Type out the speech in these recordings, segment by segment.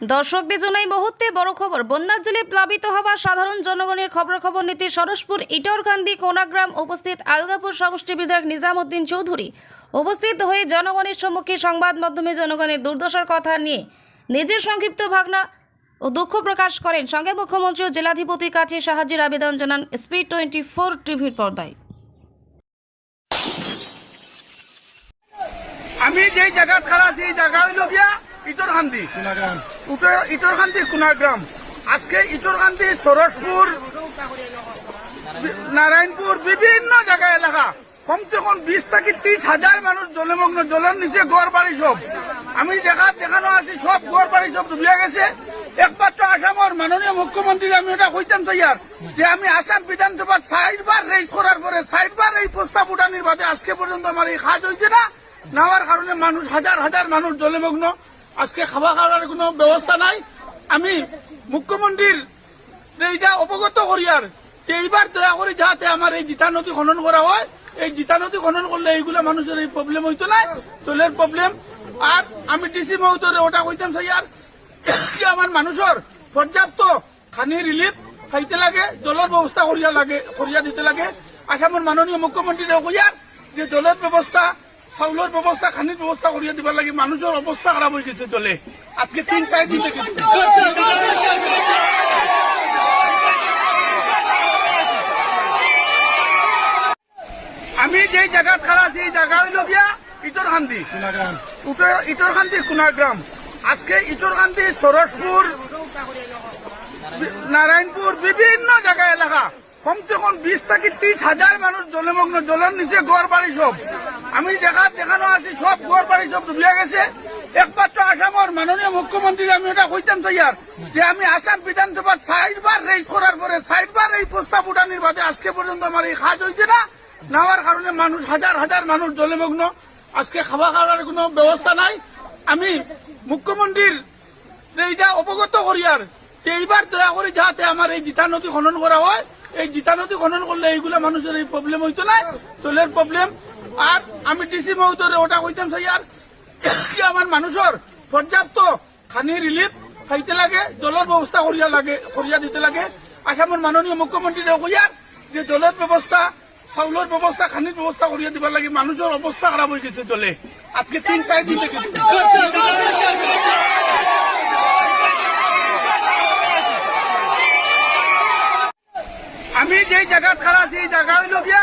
দর্শকদের জন্য এই মুহূর্তে বড় খবর। বন্যার জলে প্লাবিত হওয়া সাধারণ জনগণের খবরাখবর নিতে সরসপুর ইটরকান্দি কোনাগ্রাম উপস্থিত আলগাপুর সমষ্টি বিধায়ক নিজামউদ্দিন চৌধুরী উপস্থিত হয়ে জনগণের সম্মুখে সংবাদ মাধ্যমে জনগণের দুর্দশার কথা নিয়ে নিজের সংক্ষিপ্ত ভাবনা ও দুঃখ প্রকাশ করেন। সঙ্গে মুখ্যমন্ত্রী ও জেলাধিপতির কাছে সাহায্যের আবেদন জানান স্পিড 24 টিভির পর্দায়। আমি যে জায়গা খাড়া আছি এই জায়গা হইল গিয়া ইটরকান্দি ইটরকান্দি কুনাগ্রাম। আজকে ইটরকান্দি সরসপুর নারায়ণপুর বিভিন্ন জায়গায় এলাকা কমসে কম 20 থেকে 30 হাজার মানুষ জলমগ্ন, জলের নিচে ঘর বাড়ি সব। আমি দেখানো আছি সব ঘর বাড়ি সব ডুবিয়া গেছে। একমাত্র আসামের মাননীয় মুখ্যমন্ত্রী আমি ওটা কইতাম চাই যে আমি আসাম বিধানসভার 4 বার রেস করার পরে 4 বার এই প্রস্তাব উঠানির বাদে আজকে পর্যন্ত আমার এই কাজ হয়েছে না। নেওয়ার কারণে মানুষ হাজার হাজার মানুষ জলমগ্ন, আজকে খাওয়া খাওয়ার কোনো ব্যবস্থা নাই। আমি মুখ্যমন্ত্রীর এইটা অবগত করিয়ার যে এইবার দয়া করে যাতে আমার এই জিতা নদী খনন করা হয়। এই জিতা নদী খনন করলে এইগুলা মানুষের এই প্রবলেম হইতো না, জলের প্রবলেম। আর আমি ডিসি মহোদয় ওটা কইতাম চাই আমার মানুষের পর্যাপ্ত খানি রিলিফ খাইতে লাগে, জলের ব্যবস্থা করিয়া দিতে লাগে। আসামের মাননীয় মুখ্যমন্ত্রী কইয়ার যে জলের ব্যবস্থা, চাউলের ব্যবস্থা, খানির ব্যবস্থা করিয়া দিবার লাগে। মানুষের অবস্থা খারাপ হয়ে গেছে জলে। আজকে 3 সাইড দিতে আমি যে জায়গা খাড়া আছি এই জায়গা হইল গিয়া ইটরকান্দি কুনাগ্রাম। আজকে ইটরকান্দি সরসপুর নারায়ণপুর বিভিন্ন জায়গায় এলাকা কমসে কম 20 থেকে 30 হাজার মানুষ জলমগ্ন, জলের নিচে ঘর বাড়ি সব। আমি দেখানো আছি সব ঘর বাড়ি সব ডুবিয়া গেছে। একমাত্র আসামের মাননীয় মুখ্যমন্ত্রী আমি ওটা কইতাম চাই যে আমি আসাম বিধানসভার 4 বার রেস করার পরে 4 বার এই প্রস্তাব উঠানির বাদে আজকে পর্যন্ত আমার এই কাজ হয়েছে না। নেওয়ার কারণে মানুষ হাজার হাজার মানুষ জলমগ্ন, আজকে খাওয়া খাওয়ার কোনো ব্যবস্থা নাই। আমি মুখ্যমন্ত্রীর এইটা অবগত করিয়ার যে এইবার দয়া করে যাতে আমার এই জিতা নদী খনন করা হয়। এই জিতা নদী খনন করলে এইগুলা মানুষের এই প্রবলেম হইতো না, জলের প্রবলেম। আর আমি ডিসি মহোদয় ওটা কইতাম চাই আমার মানুষের পর্যাপ্ত খানি রিলিফ খাইতে লাগে, জলের ব্যবস্থা করিয়া দিতে লাগে। আসামের মাননীয় মুখ্যমন্ত্রী কইয়ার যে জলের ব্যবস্থা, চাউলের ব্যবস্থা, খানির ব্যবস্থা করিয়া দিবার লাগে। মানুষের অবস্থা খারাপ হয়ে গেছে জলে। আজকে 3 সাইড দিতে আমি যে জায়গা খাড়া আছি এই জায়গা হইল গিয়া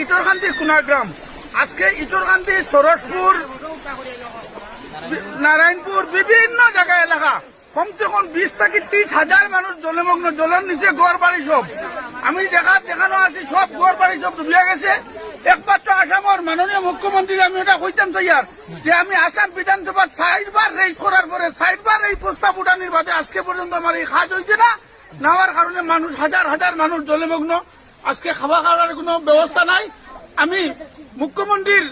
ইটরকান্দি কুনাগ্রাম। আজকে ইটরকান্দি সরসপুর নারায়ণপুর বিভিন্ন জায়গায় এলাকা কমসে কম 20 থেকে 30 হাজার মানুষ জলমগ্ন, জলের নিচে ঘর বাড়ি সব। আমি দেখানো আছি সব ঘর বাড়ি সব ডুবিয়া গেছে। একমাত্র আসামের মাননীয় মুখ্যমন্ত্রী আমি ওটা কইতাম চাই যে আমি আসাম বিধানসভার 4 বার রেস করার পরে 4 বার এই প্রস্তাব উঠানির বাদে আজকে পর্যন্ত আমার এই কাজ হয়েছে না। নেওয়ার কারণে মানুষ হাজার হাজার মানুষ জলমগ্ন, আজকে খাওয়া খাওয়ার কোনো ব্যবস্থা নাই। আমি মুখ্যমন্ত্রীর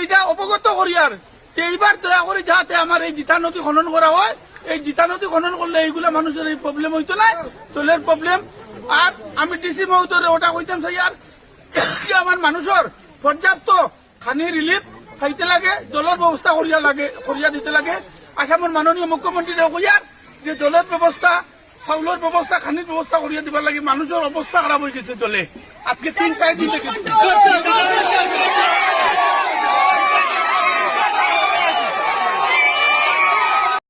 এইটা অবগত করিয়ার যে এইবার দয়া করে যাতে আমার এই জিতা নদী খনন করা হয়। এই জিতা নদী খনন করলে এইগুলা মানুষের এই প্রবলেম হইতো না, জলের প্রবলেম। আর আমি ডিসি মহোদয় ওটা কইতাম চাই আমার মানুষের পর্যাপ্ত খানি রিলিফ খাইতে লাগে, জলের ব্যবস্থা করিয়া দিতে লাগে। আসামের মাননীয় মুখ্যমন্ত্রী কইয়ার যে জলের ব্যবস্থা, চাউলের ব্যবস্থা, খানির ব্যবস্থা করিয়া দিবার লাগে। মানুষের অবস্থা খারাপ হয়ে গেছে জলে। আজকে 3 সাইড দিতে